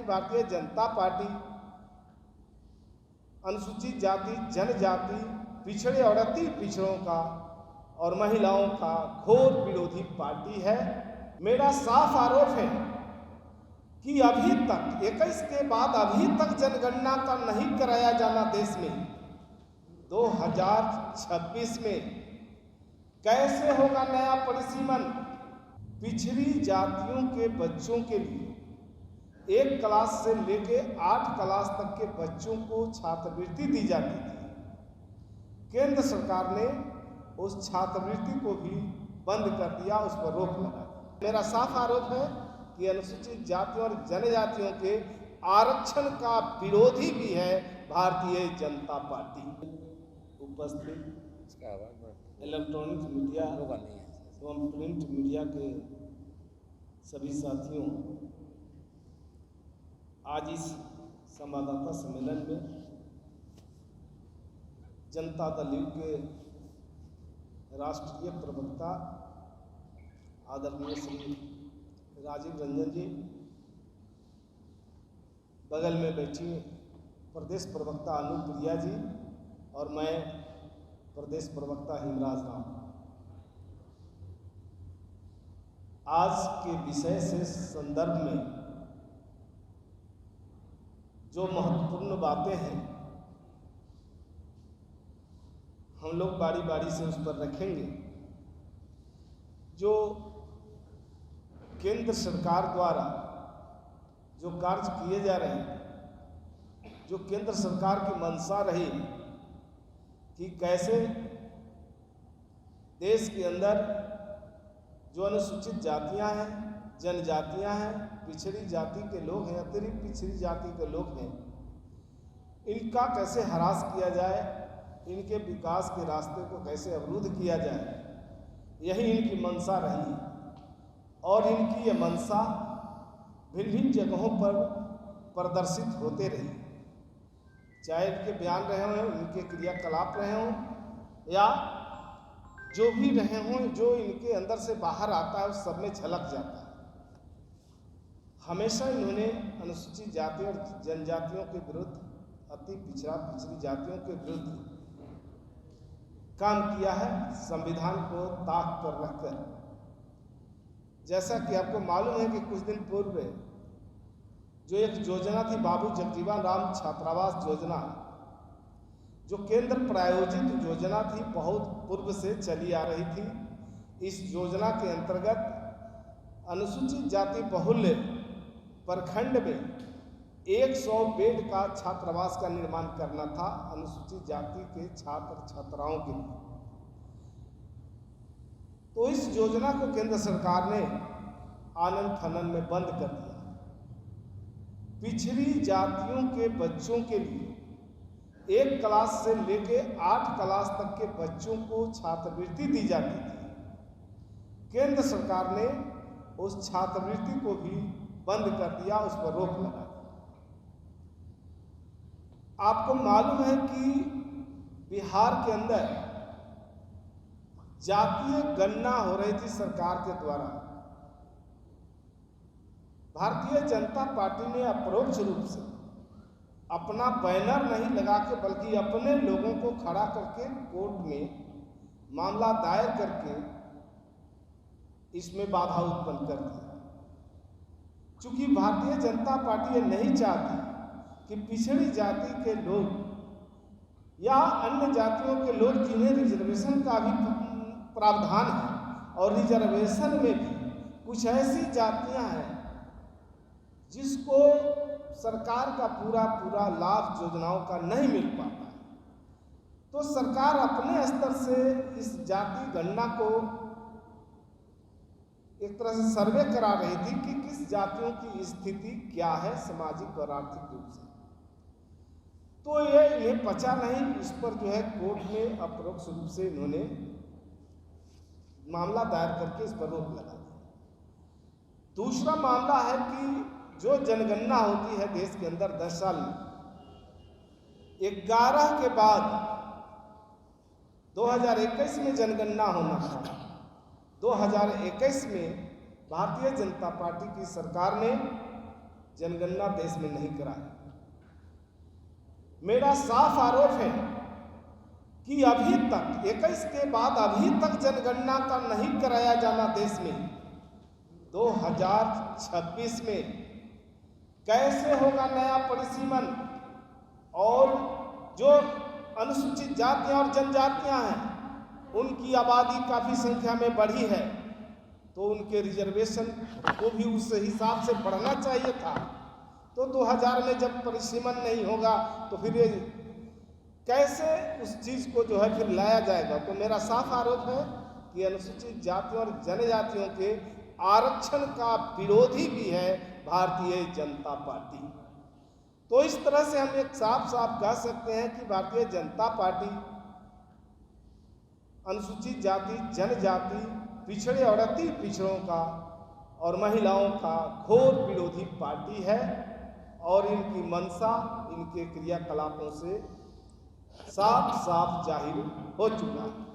कि भारतीय जनता पार्टी अनुसूचित जाति, जनजाति, पिछड़े और अति पिछड़ों का और महिलाओं का घोर विरोधी पार्टी है। मेरा साफ आरोप है कि अभी तक 21 के बाद अभी तक जनगणना का नहीं कराया जाना देश में 2026 में कैसे होगा नया परिसीमन। पिछड़ी जातियों के बच्चों के लिए 1 क्लास से लेके 8 क्लास तक के बच्चों को छात्रवृत्ति दी जाती थी। केंद्र सरकार ने उस छात्रवृत्ति को भी बंद कर दिया, उस पर रोक लगा। मेरा साफ आरोप है कि अनुसूचित जातियों और जनजातियों के आरक्षण का विरोधी भी है भारतीय जनता पार्टी। उपस्थित इलेक्ट्रॉनिक मीडिया एवं प्रिंट मीडिया के सभी साथियों, आज इस संवाददाता सम्मेलन में जनता दल यू के राष्ट्रीय प्रवक्ता आदरणीय श्री राजीव रंजन जी, बगल में बैठी प्रदेश प्रवक्ता अनुप्रिया जी और मैं प्रदेश प्रवक्ता हिमराज राम। आज के विषय से संदर्भ में जो महत्वपूर्ण बातें हैं हम लोग बारी बारी से उस पर रखेंगे। जो केंद्र सरकार द्वारा जो कार्य किए जा रहे हैं, जो केंद्र सरकार की मंशा रही कि कैसे देश के अंदर जो अनुसूचित जातियां हैं, जनजातियां हैं, पिछड़ी जाति के लोग हैं, अतिरिक्त पिछड़ी जाति के लोग हैं, इनका कैसे ह्रास किया जाए, इनके विकास के रास्ते को कैसे अवरुद्ध किया जाए, यही इनकी मंशा रही है। और इनकी ये मंशा भिन्न भिन्न जगहों पर प्रदर्शित होते रही, चाहे इनके बयान रहे हों, इनके क्रियाकलाप रहे हों, या जो भी रहे हों, जो इनके अंदर से बाहर आता है उस सब में झलक जाता है। हमेशा इन्होंने अनुसूचित जाति और जनजातियों के विरुद्ध, अति पिछड़ी जातियों के विरुद्ध काम किया है, संविधान को ताक पर रखकर। जैसा कि आपको मालूम है कि कुछ दिन पूर्व जो एक योजना थी बाबू जगजीवन राम छात्रावास योजना, जो केंद्र प्रायोजित योजना थी, बहुत पूर्व से चली आ रही थी। इस योजना के अंतर्गत अनुसूचित जाति बहुल्य प्रखंड में 100 बेड का छात्रावास का निर्माण करना था अनुसूचित जाति के छात्र छात्राओं के लिए। तो इस योजना को केंद्र सरकार ने आनन फानन में बंद कर दिया। पिछड़ी जातियों के बच्चों के लिए 1 क्लास से लेके 8 क्लास तक के बच्चों को छात्रवृत्ति दी जाती थी। केंद्र सरकार ने उस छात्रवृत्ति को भी बंद कर दिया, उस पर रोक लगा दी। आपको मालूम है कि बिहार के अंदर जातीय गणना हो रही थी सरकार के द्वारा। भारतीय जनता पार्टी ने अपरोक्ष रूप से अपना बैनर नहीं लगा के बल्कि अपने लोगों को खड़ा करके कोर्ट में मामला दायर करके इसमें बाधा उत्पन्न कर दिया। चूंकि भारतीय जनता पार्टी ये नहीं चाहती कि पिछड़ी जाति के लोग या अन्य जातियों के लोग जिन्हें रिजर्वेशन का भी प्रावधान है, और रिजर्वेशन में भी कुछ ऐसी जातियां हैं जिसको सरकार का पूरा लाभ योजनाओं का नहीं मिल पाता है। तो सरकार अपने स्तर से इस जाति गणना को एक तरह से सर्वे करा रही थी कि किस जातियों की स्थिति क्या है सामाजिक और आर्थिक रूप से। तो ये इन्हें पचा नहीं, इस पर जो है कोर्ट में अपरोक्ष रूप से इन्होंने मामला दायर करके इस पर रोक लगा दी। दूसरा मामला है कि जो जनगणना होती है देश के अंदर 10 साल में, 11 के बाद 2021 में जनगणना होना था। 2021 में भारतीय जनता पार्टी की सरकार ने जनगणना देश में नहीं कराई। मेरा साफ आरोप है कि अभी तक 21 के बाद अभी तक जनगणना का नहीं कराया जाना देश में 2026 में कैसे होगा नया परिसीमन। और जो अनुसूचित जातियां और जनजातियां हैं उनकी आबादी काफ़ी संख्या में बढ़ी है, तो उनके रिजर्वेशन को भी उस हिसाब से बढ़ना चाहिए था। तो 2000 में जब परिसीमन नहीं होगा तो फिर ये कैसे उस चीज़ को जो है फिर लाया जाएगा। तो मेरा साफ आरोप है कि अनुसूचित जातियों और जनजातियों के आरक्षण का विरोधी भी है भारतीय जनता पार्टी। तो इस तरह से हम एक साफ साफ कह सकते हैं कि भारतीय जनता पार्टी अनुसूचित जाति, जनजाति, पिछड़े और अति पिछड़ों का और महिलाओं का घोर विरोधी पार्टी है। और इनकी मंशा इनके क्रियाकलापों से साफ साफ जाहिर हो चुका है।